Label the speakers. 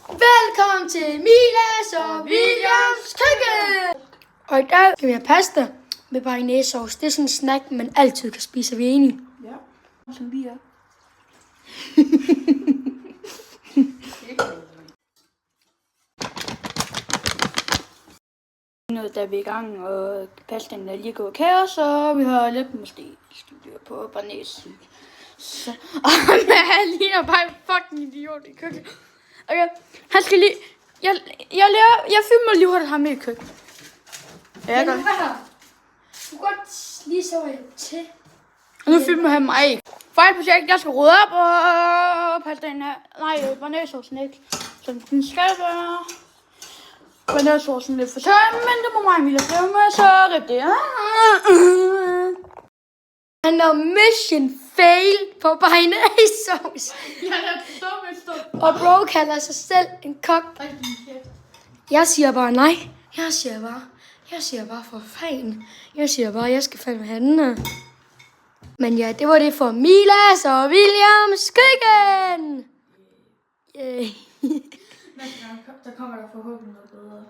Speaker 1: Velkommen til Milas og Williams køkken! Og i dag skal vi have pasta med bearnaisesauce. Det er sådan en snack, man altid kan spise. Er vi enige?
Speaker 2: Ja, som vi er. Noget, der vi er i gang, og pastaen er lige gået kaos, så vi har lidt måske styr på bearnaise. Så han ligner bare en fucking idiot i køkkenet. Okay, han skal lige... Jeg filmer lige hurtigt ham i køkkenet. Ja, jeg gør.
Speaker 1: Du kan godt lige så til.
Speaker 2: Og nu filmer han mig. Fejl projekt, jeg skal rydde op og pastaen her. Nej, bearnaisesaucen ikke. Som den skal være. Bearnaisesaucen lidt for tør, men det må mig Emilie filme, så rip det.
Speaker 1: Han er mission fail på bearnaisesauce.
Speaker 2: Jeg er stop.
Speaker 1: Og bro kalder sig selv en kok. Jeg siger bare nej. Jeg siger bare for fanden. Jeg siger bare, jeg skal fandme have den her. Men ja, det var det for Milas og Williams køkken.
Speaker 2: Der kommer der forhåbentlig noget bedre.